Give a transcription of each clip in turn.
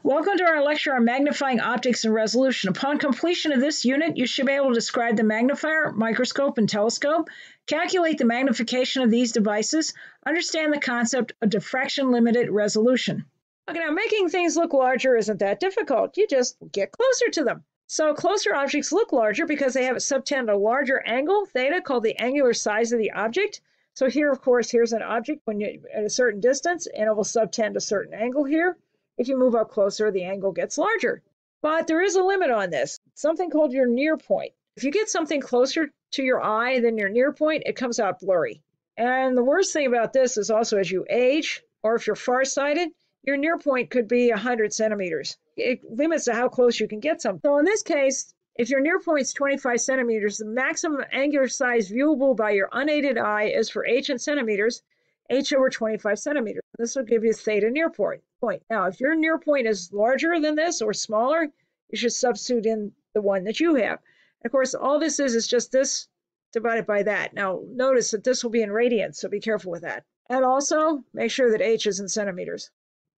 Welcome to our lecture on magnifying optics and resolution. Upon completion of this unit, you should be able to describe the magnifier, microscope, and telescope, calculate the magnification of these devices, understand the concept of diffraction limited resolution. Okay, now making things look larger isn't that difficult. You just get closer to them. So closer objects look larger because they have a subtend a larger angle, theta, called the angular size of the object. So here, of course, here's an object when you're at a certain distance, and it will subtend a certain angle here. If you move up closer, the angle gets larger. But there is a limit on this, something called your near point. If you get something closer to your eye than your near point, it comes out blurry. And the worst thing about this is also as you age, or if you're farsighted, your near point could be 100 centimeters. It limits to how close you can get something. So in this case, if your near point is 25 centimeters, the maximum angular size viewable by your unaided eye is for h in centimeters, h over 25 centimeters. This will give you theta near point. Now, if your near point is larger than this or smaller, you should substitute in the one that you have. And of course, all this is just this divided by that. Now, notice that this will be in radians, so be careful with that. And also, make sure that h is in centimeters.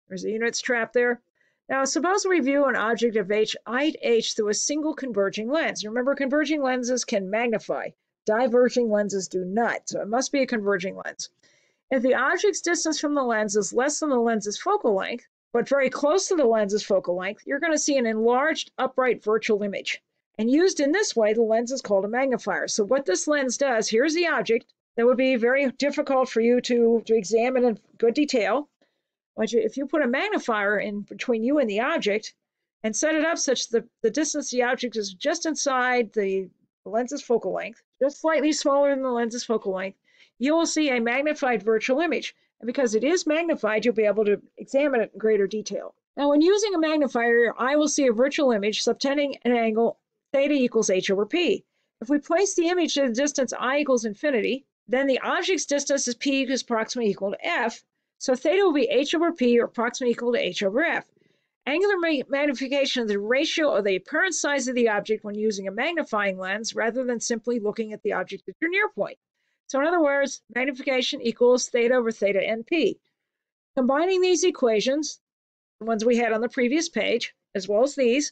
There's a units trap there. Now, suppose we view an object of height h through a single converging lens. Remember, converging lenses can magnify. Diverging lenses do not, so it must be a converging lens. If the object's distance from the lens is less than the lens's focal length, but very close to the lens's focal length, you're going to see an enlarged upright virtual image. And used in this way, the lens is called a magnifier. So what this lens does, here's the object that would be very difficult for you to examine in good detail. If you put a magnifier in between you and the object and set it up such that the distance of the object is just inside the lens's focal length, just slightly smaller than the lens's focal length, you will see a magnified virtual image. And because it is magnified, you'll be able to examine it in greater detail. Now, when using a magnifier, your eye will see a virtual image subtending an angle theta equals h over p. If we place the image at a distance I equals infinity, then the object's distance is p is approximately equal to f. So theta will be h over p, or approximately equal to h over f. Angular magnification is the ratio of the apparent size of the object when using a magnifying lens rather than simply looking at the object at your near point. So in other words, magnification equals theta over theta NP. Combining these equations, the ones we had on the previous page, as well as these,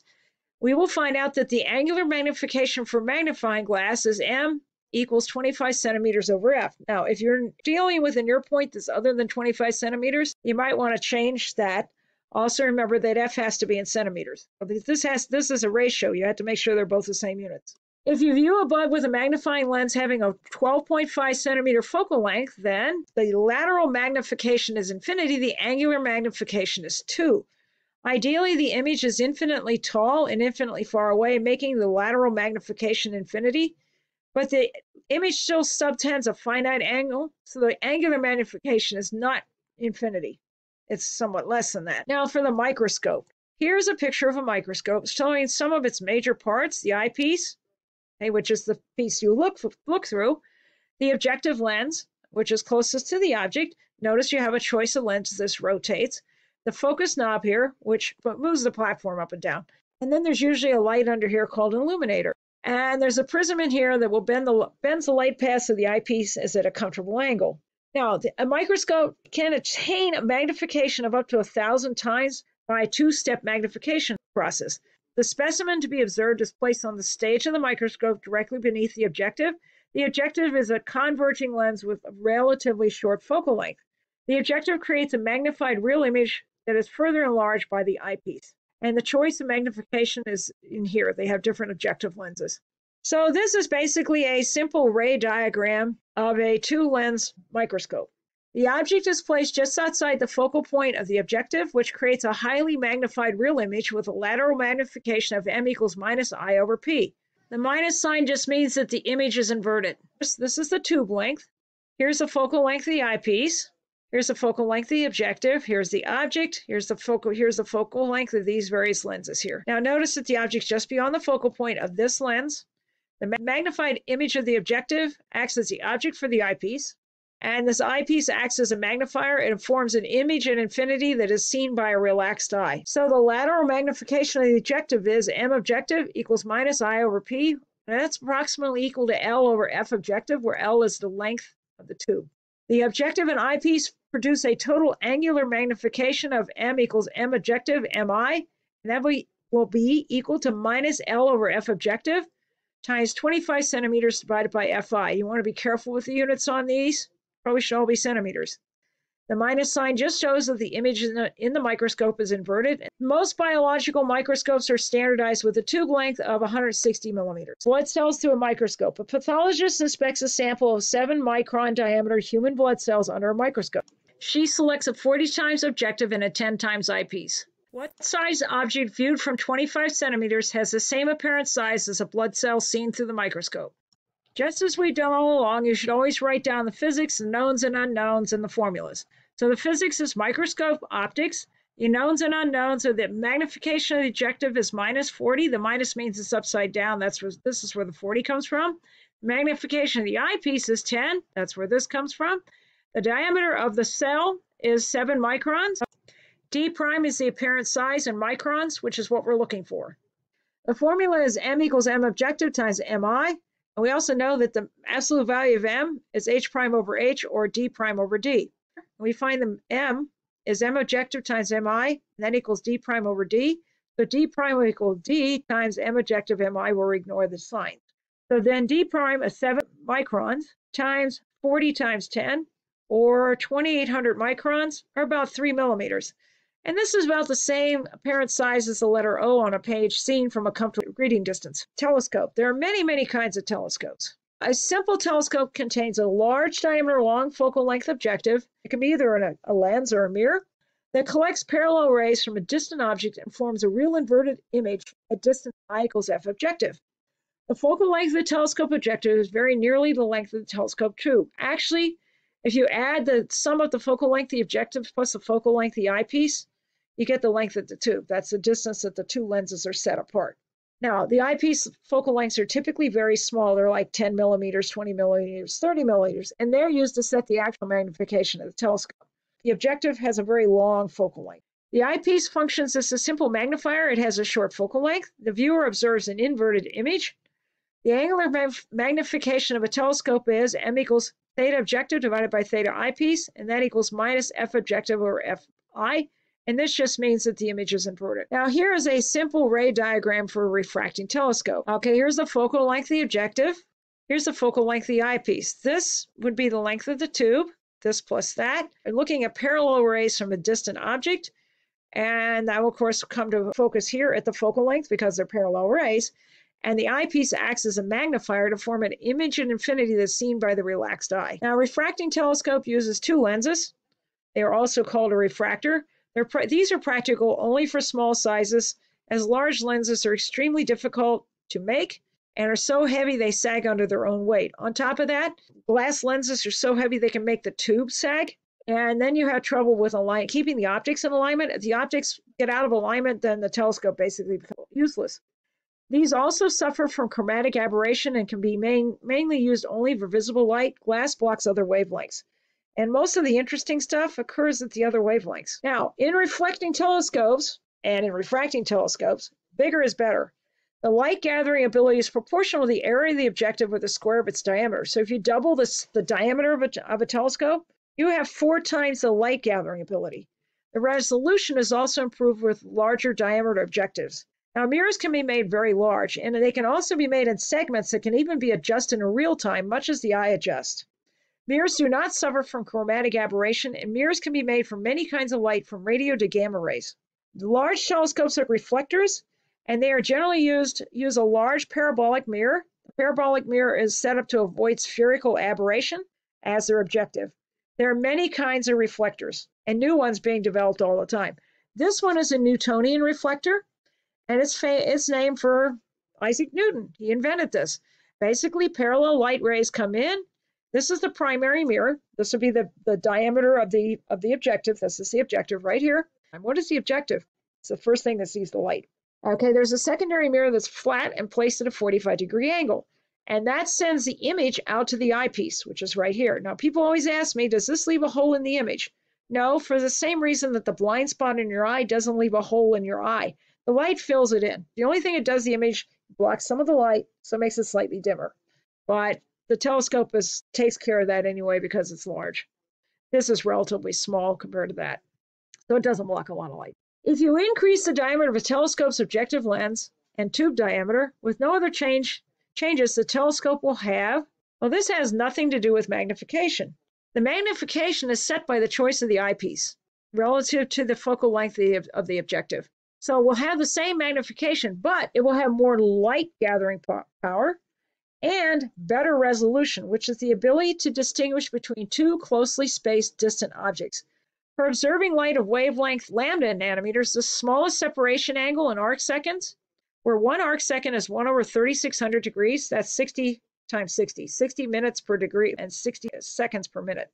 we will find out that the angular magnification for magnifying glass is m equals 25 centimeters over f. Now, if you're dealing with a near point that's other than 25 centimeters, you might want to change that. Also remember that f has to be in centimeters. This is a ratio. You have to make sure they're both the same units. If you view a bug with a magnifying lens having a 12.5 centimeter focal length, then the lateral magnification is infinity, the angular magnification is 2. Ideally, the image is infinitely tall and infinitely far away, making the lateral magnification infinity, but the image still subtends a finite angle, so the angular magnification is not infinity. It's somewhat less than that. Now for the microscope. Here's a picture of a microscope showing some of its major parts, the eyepiece, which is the piece you look through, the objective lens, which is closest to the object. Notice you have a choice of lenses. This rotates. The focus knob here, which moves the platform up and down. And then there's usually a light under here called an illuminator. And there's a prism in here that will bends the light path of the eyepiece is at a comfortable angle. Now, a microscope can attain a magnification of up to 1,000 times by a two-step magnification process. The specimen to be observed is placed on the stage of the microscope directly beneath the objective. The objective is a converging lens with a relatively short focal length. The objective creates a magnified real image that is further enlarged by the eyepiece. And the choice of magnification is in here. They have different objective lenses. So this is basically a simple ray diagram of a two-lens microscope. The object is placed just outside the focal point of the objective, which creates a highly magnified real image with a lateral magnification of m equals minus I over p. The minus sign just means that the image is inverted. This is the tube length. Here's the focal length of the eyepiece. Here's the focal length of the objective. Here's the object. Here's the focal length of these various lenses here. Now notice that the object's just beyond the focal point of this lens. The magnified image of the objective acts as the object for the eyepiece. And this eyepiece acts as a magnifier. It forms an image at infinity that is seen by a relaxed eye. So the lateral magnification of the objective is m objective equals minus I over p. And that's approximately equal to L over f objective, where L is the length of the tube. The objective and eyepiece produce a total angular magnification of M equals M objective, MI, and that will be equal to minus L over F objective times 25 centimeters divided by FI. You want to be careful with the units on these. Probably should all be centimeters. The minus sign just shows that the image in the microscope is inverted. Most biological microscopes are standardized with a tube length of 160 millimeters. Blood cells through a microscope. A pathologist inspects a sample of 7-micron diameter human blood cells under a microscope. She selects a 40 times objective and a 10 times eyepiece. What size object viewed from 25 centimeters has the same apparent size as a blood cell seen through the microscope? Just as we've done all along, you should always write down the physics, the knowns and unknowns, and the formulas. So the physics is microscope optics. The knowns and unknowns are that magnification of the objective is minus 40. The minus means it's upside down. This is where the 40 comes from. Magnification of the eyepiece is 10. That's where this comes from. The diameter of the cell is 7 microns. D prime is the apparent size in microns, which is what we're looking for. The formula is M equals M objective times MI. And we also know that the absolute value of M is H prime over H or D prime over D. And we find the M is M objective times MI, and that equals D prime over D. So D prime will equal D times M objective MI, we'll ignore the sign. So then D prime is 7 microns times 40 times 10, or 2,800 microns, or about 3 millimeters. And this is about the same apparent size as the letter O on a page seen from a comfortable reading distance. Telescope. There are many, many kinds of telescopes. A simple telescope contains a large diameter, long focal length objective. It can be either a lens or a mirror that collects parallel rays from a distant object and forms a real inverted image at distance I equals F objective. The focal length of the telescope objective is very nearly the length of the telescope tube. Actually, if you add the sum of the focal length of the objective plus the focal length of the eyepiece, you get the length of the tube. That's the distance that the two lenses are set apart. Now, the eyepiece focal lengths are typically very small. They're like 10 millimeters, 20 millimeters, 30 millimeters, and they're used to set the actual magnification of the telescope. The objective has a very long focal length. The eyepiece functions as a simple magnifier. It has a short focal length. The viewer observes an inverted image. The angular magnification of a telescope is M equals theta objective divided by theta eyepiece, and that equals minus F objective over Fi. And this just means that the image is inverted. Now here is a simple ray diagram for a refracting telescope. Okay, here's the focal length of the objective. Here's the focal length of the eyepiece. This would be the length of the tube, this plus that. We're looking at parallel rays from a distant object. And that will, of course, come to focus here at the focal length because they're parallel rays. And the eyepiece acts as a magnifier to form an image at infinity that's seen by the relaxed eye. Now, a refracting telescope uses 2 lenses. They are also called a refractor. These are practical only for small sizes, as large lenses are extremely difficult to make and are so heavy they sag under their own weight. On top of that, glass lenses are so heavy they can make the tube sag, and then you have trouble with keeping the optics in alignment. If the optics get out of alignment, then the telescope basically becomes useless. These also suffer from chromatic aberration and can be mainly used only for visible light. Glass blocks other wavelengths. And most of the interesting stuff occurs at the other wavelengths. Now, in reflecting telescopes and in refracting telescopes, bigger is better. The light gathering ability is proportional to the area of the objective with the square of its diameter. So if you double the diameter of a telescope, you have 4 times the light gathering ability. The resolution is also improved with larger diameter objectives. Now, mirrors can be made very large, and they can also be made in segments that can even be adjusted in real time, much as the eye adjusts. Mirrors do not suffer from chromatic aberration, and mirrors can be made from many kinds of light, from radio to gamma rays. The large telescopes are reflectors, and they are generally use a large parabolic mirror. The parabolic mirror is set up to avoid spherical aberration as their objective. There are many kinds of reflectors, and new ones being developed all the time. This one is a Newtonian reflector, and it's named for Isaac Newton. He invented this. Basically, parallel light rays come in. This is the primary mirror. This would be the diameter of the objective. This is the objective right here. And what is the objective? It's the first thing that sees the light. Okay, there's a secondary mirror that's flat and placed at a 45-degree angle. And that sends the image out to the eyepiece, which is right here. Now, people always ask me, does this leave a hole in the image? No, for the same reason that the blind spot in your eye doesn't leave a hole in your eye. The light fills it in. The only thing it does, the image blocks some of the light, so it makes it slightly dimmer. But the telescope takes care of that anyway because it's large. This is relatively small compared to that, so it doesn't block a lot of light. If you increase the diameter of a telescope's objective lens and tube diameter with no other changes the telescope will have, well, this has nothing to do with magnification. The magnification is set by the choice of the eyepiece relative to the focal length of the objective. So we'll have the same magnification, but it will have more light gathering power and better resolution, which is the ability to distinguish between two closely spaced distant objects. For observing light of wavelength lambda nanometers, the smallest separation angle in arc seconds, where 1 arc second is 1 over 3,600 degrees, that's 60 times 60 minutes per degree and 60 seconds per minute,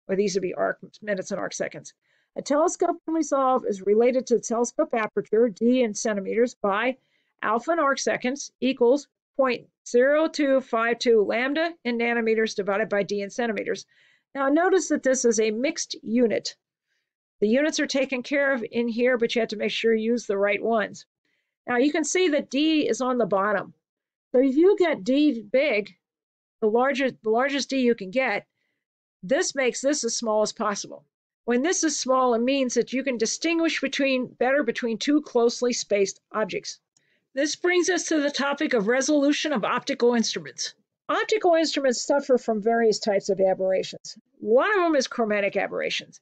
or these would be arc minutes and arc seconds. A telescope can resolve is related to the telescope aperture, d in centimeters, by alpha in arc seconds equals 0.0252 lambda in nanometers divided by d in centimeters. Now notice that this is a mixed unit. The units are taken care of in here, but you have to make sure you use the right ones. Now you can see that d is on the bottom. So if you get d big, the largest d you can get, this makes this as small as possible. When this is small, it means that you can distinguish better between two closely spaced objects. This brings us to the topic of resolution of optical instruments. Optical instruments suffer from various types of aberrations. One of them is chromatic aberrations.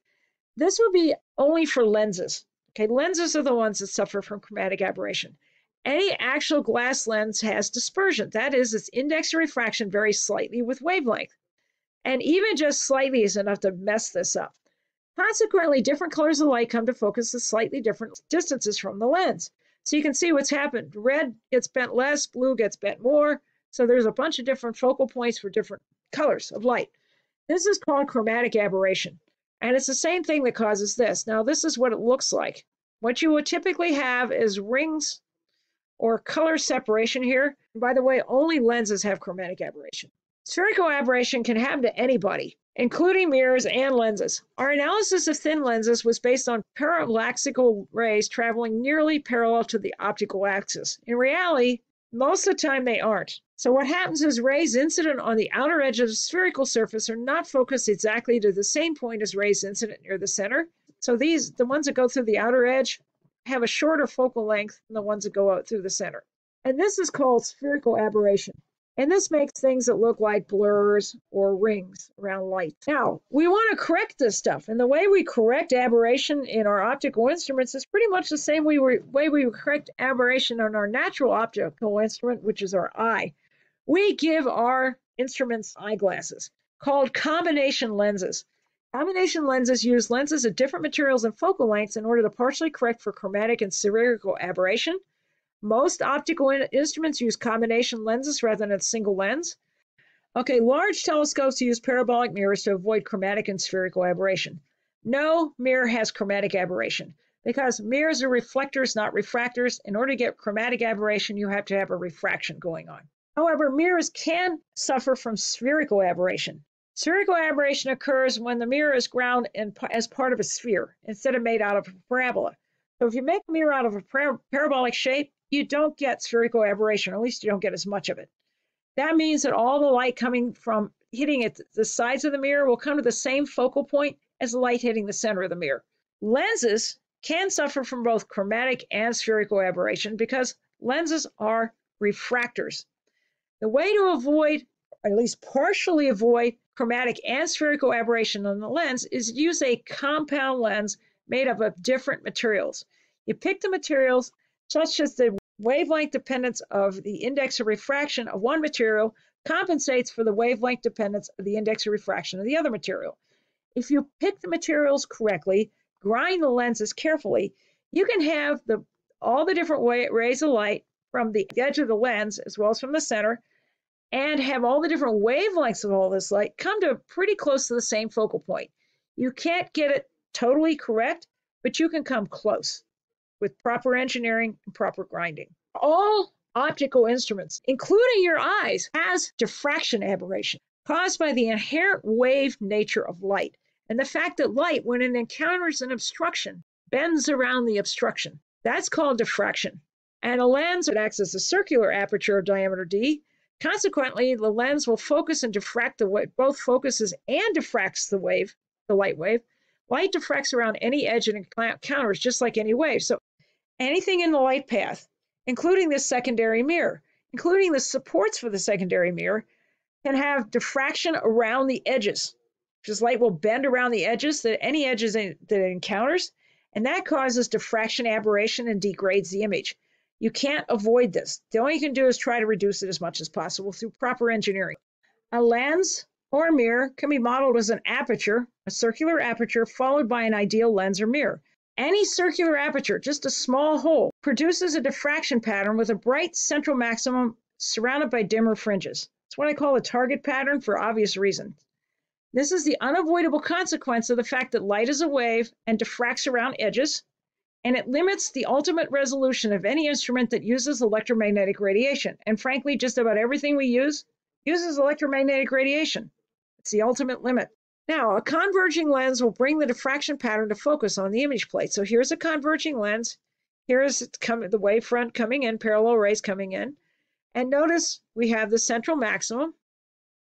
This would be only for lenses. Okay, lenses are the ones that suffer from chromatic aberration. Any actual glass lens has dispersion. That is, its index of refraction varies slightly with wavelength. And even just slightly is enough to mess this up. Consequently, different colors of light come to focus at slightly different distances from the lens. So you can see what's happened. Red gets bent less, blue gets bent more. So there's a bunch of different focal points for different colors of light. This is called chromatic aberration. And it's the same thing that causes this. Now, this is what it looks like. What you would typically have is rings or color separation here. And by the way, only lenses have chromatic aberration. Spherical aberration can happen to anybody, including mirrors and lenses. Our analysis of thin lenses was based on parallaxical rays traveling nearly parallel to the optical axis. In reality, most of the time they aren't. So what happens is rays incident on the outer edge of the spherical surface are not focused exactly to the same point as rays incident near the center. So the ones that go through the outer edge, have a shorter focal length than the ones that go out through the center. And this is called spherical aberration. And this makes things that look like blurs or rings around light. Now, we want to correct this stuff. And the way we correct aberration in our optical instruments is pretty much the same way we correct aberration on our natural optical instrument, which is our eye. We give our instruments eyeglasses called combination lenses. Combination lenses use lenses of different materials and focal lengths in order to partially correct for chromatic and spherical aberration. Most optical instruments use combination lenses rather than a single lens. Okay, large telescopes use parabolic mirrors to avoid chromatic and spherical aberration. No mirror has chromatic aberration because mirrors are reflectors, not refractors. In order to get chromatic aberration, you have to have a refraction going on. However, mirrors can suffer from spherical aberration. Spherical aberration occurs when the mirror is ground as part of a sphere instead of made out of a parabola. So if you make a mirror out of a parabolic shape, you don't get spherical aberration, or at least you don't get as much of it. That means that all the light coming from hitting at the sides of the mirror will come to the same focal point as the light hitting the center of the mirror. Lenses can suffer from both chromatic and spherical aberration because lenses are refractors. The way to avoid, or at least partially avoid, chromatic and spherical aberration on the lens is to use a compound lens made up of different materials. You pick the materials such as the wavelength dependence of the index of refraction of one material compensates for the wavelength dependence of the index of refraction of the other material. If you pick the materials correctly, grind the lenses carefully, you can have all the different rays of light from the edge of the lens as well as from the center, and have all the different wavelengths of all this light come to pretty close to the same focal point. You can't get it totally correct, but you can come close with proper engineering and proper grinding. All optical instruments, including your eyes, has diffraction aberration caused by the inherent wave nature of light and the fact that light, when it encounters an obstruction, bends around the obstruction. That's called diffraction. And a lens that acts as a circular aperture of diameter d. Consequently, the lens will focus and diffract the wave, both focuses and diffracts the wave the light wave. Light diffracts around any edge and encounters just like any wave. So anything in the light path, including this secondary mirror, including the supports for the secondary mirror, can have diffraction around the edges, because light will bend around the edges, any edges that it encounters, and that causes diffraction aberration and degrades the image. You can't avoid this. The only you can do is try to reduce it as much as possible through proper engineering. A lens or a mirror can be modeled as an aperture, a circular aperture, followed by an ideal lens or mirror. Any circular aperture, just a small hole, produces a diffraction pattern with a bright central maximum surrounded by dimmer fringes. It's what I call a target pattern for obvious reasons. This is the unavoidable consequence of the fact that light is a wave and diffracts around edges, and it limits the ultimate resolution of any instrument that uses electromagnetic radiation. And frankly, just about everything we use uses electromagnetic radiation. It's the ultimate limit. Now, a converging lens will bring the diffraction pattern to focus on the image plate. So here's a converging lens. Here's the wavefront coming in, parallel rays coming in. And notice we have the central maximum.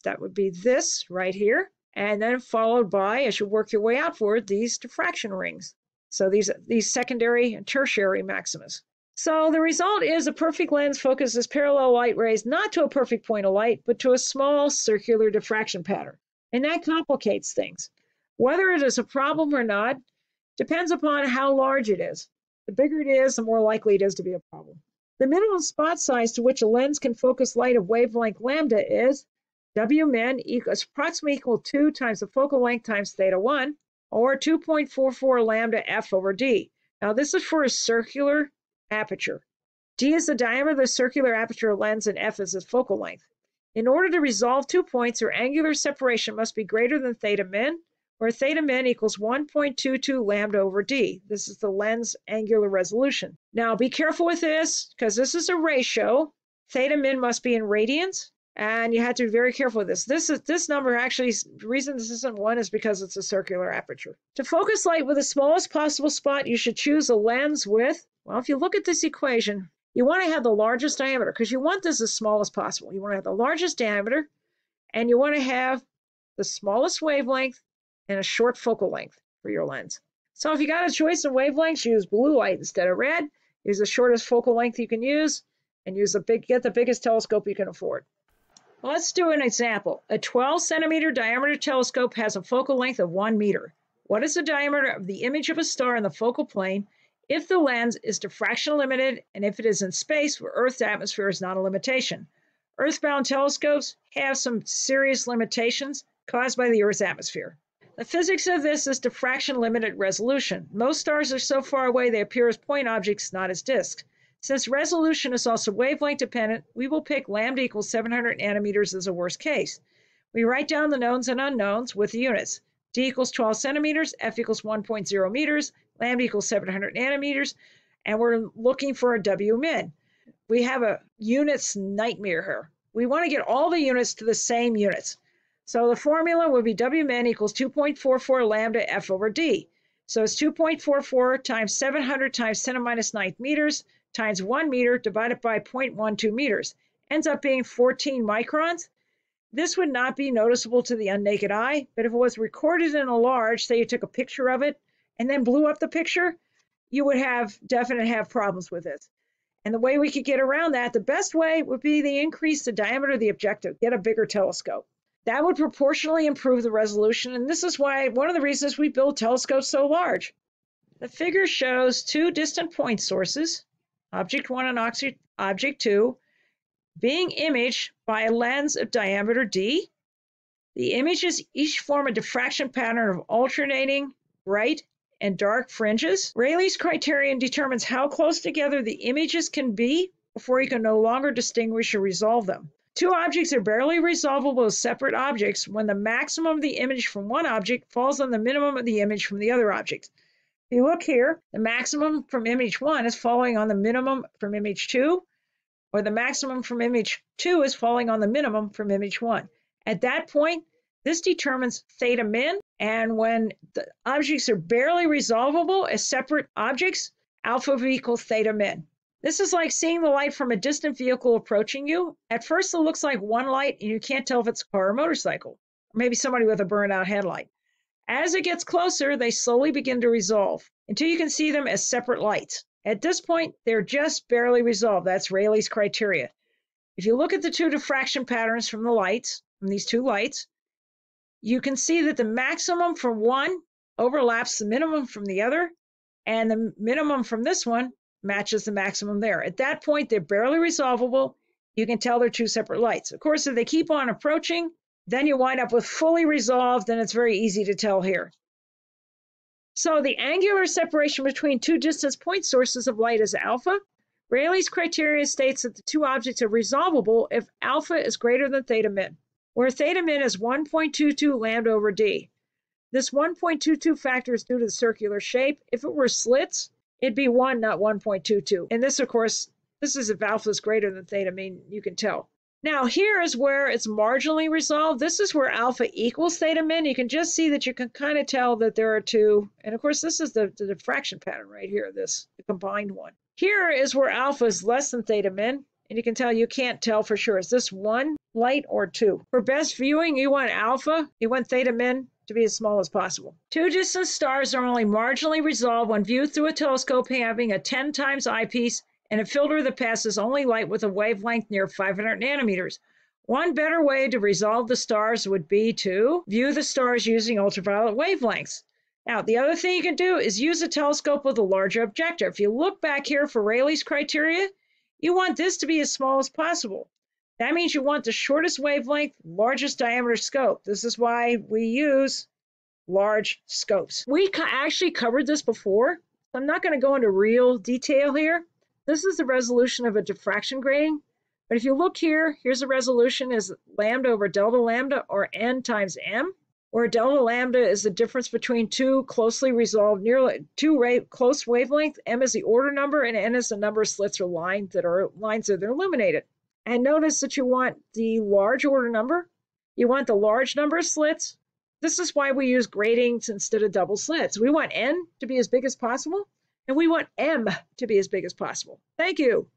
That would be this right here. And then followed by, as you work your way outward, these diffraction rings. So these secondary and tertiary maximas. So the result is a perfect lens focuses parallel light rays not to a perfect point of light, but to a small circular diffraction pattern. And that complicates things. Whether it is a problem or not depends upon how large it is. The bigger it is, the more likely it is to be a problem. The minimum spot size to which a lens can focus light of wavelength lambda is Wmin equals approximately equal to 2 times the focal length times theta 1, or 2.44 lambda f over d. Now this is for a circular aperture. D is the diameter of the circular aperture lens and f is its focal length. In order to resolve 2 points, their angular separation must be greater than theta min, where theta min equals 1.22 lambda over d. This is the lens angular resolution. Now be careful with this, because this is a ratio. Theta min must be in radians, and you have to be very careful with this. This number actually, the reason this isn't 1 is because it's a circular aperture. To focus light with the smallest possible spot, you should choose a lens with, well, if you look at this equation, you want to have the largest diameter, because you want this as small as possible. You want to have the largest diameter, and you want to have the smallest wavelength and a short focal length for your lens. So if you got a choice of wavelengths, use blue light instead of red. Use the shortest focal length you can use, and get the biggest telescope you can afford. Let's do an example. A 12-centimeter diameter telescope has a focal length of 1 meter. What is the diameter of the image of a star in the focal plane if the lens is diffraction limited and if it is in space where Earth's atmosphere is not a limitation? Earthbound telescopes have some serious limitations caused by the Earth's atmosphere. The physics of this is diffraction limited resolution. Most stars are so far away they appear as point objects, not as disks. Since resolution is also wavelength dependent, we will pick lambda equals 700 nanometers as a worst case. We write down the knowns and unknowns with the units. D equals 12 centimeters, F equals 1.0 meters, lambda equals 700 nanometers, and we're looking for a W min. We have a units nightmare here. We want to get all the units to the same units. So the formula would be W min equals 2.44 lambda F over D. So it's 2.44 times 700 times 10 to the minus 9 meters times 1 meter divided by 0.12 meters. Ends up being 14 microns. This would not be noticeable to the unnaked eye, but if it was recorded in a large, say you took a picture of it and then blew up the picture, you would have problems with this. And the way we could get around that, the best way would be to increase the diameter of the objective, get a bigger telescope. That would proportionally improve the resolution, and this is why one of the reasons we build telescopes so large. The figure shows 2 distant point sources, object 1 and object 2, being imaged by a lens of diameter d. The images each form a diffraction pattern of alternating bright and dark fringes. Rayleigh's criterion determines how close together the images can be before you can no longer distinguish or resolve them. 2 objects are barely resolvable as separate objects when the maximum of the image from one object falls on the minimum of the image from the other object. If you look here, the maximum from image 1 is falling on the minimum from image 2, or the maximum from image 2 is falling on the minimum from image 1. At that point, this determines theta min, and when the objects are barely resolvable as separate objects, alpha v equals theta min. This is like seeing the light from a distant vehicle approaching you. At first, it looks like one light, and you can't tell if it's a car or motorcycle, or maybe somebody with a burned-out headlight. As it gets closer, they slowly begin to resolve until you can see them as separate lights. At this point, they're just barely resolved. That's Rayleigh's criteria. If you look at the two diffraction patterns from the lights, from these two lights, you can see that the maximum from one overlaps the minimum from the other, and the minimum from this one matches the maximum there. At that point, they're barely resolvable. You can tell they're two separate lights. Of course, if they keep on approaching, then you wind up with fully resolved, and it's very easy to tell here. So the angular separation between two distance point sources of light is alpha. Rayleigh's criteria states that the two objects are resolvable if alpha is greater than theta min, where theta min is 1.22 lambda over d. This 1.22 factor is due to the circular shape. If it were slits, it'd be 1, not 1.22. And this, of course, this is if alpha is greater than theta min, you can tell. Now, here is where it's marginally resolved. This is where alpha equals theta min. You can just see that you can kind of tell that there are two. And, of course, this is the diffraction pattern right here, the combined one. Here is where alpha is less than theta min. And you can tell you can't tell for sure. Is this one light or two? For best viewing, you want alpha, you want theta min to be as small as possible. Two distant stars are only marginally resolved when viewed through a telescope having a 10 times eyepiece and a filter that passes only light with a wavelength near 500 nanometers. One better way to resolve the stars would be to view the stars using ultraviolet wavelengths. Now, the other thing you can do is use a telescope with a larger objective. If you look back here for Rayleigh's criteria, you want this to be as small as possible. That means you want the shortest wavelength, largest diameter scope. This is why we use large scopes. We actually covered this before. I'm not going to go into real detail here. This is the resolution of a diffraction grating. But if you look here, here's the resolution is lambda over delta lambda, or n times m, where delta lambda is the difference between two closely resolved, close wavelengths. M is the order number, and n is the number of slits or lines that are illuminated. And notice that you want the large order number. You want the large number of slits. This is why we use gratings instead of double slits. We want n to be as big as possible, and we want m to be as big as possible. Thank you.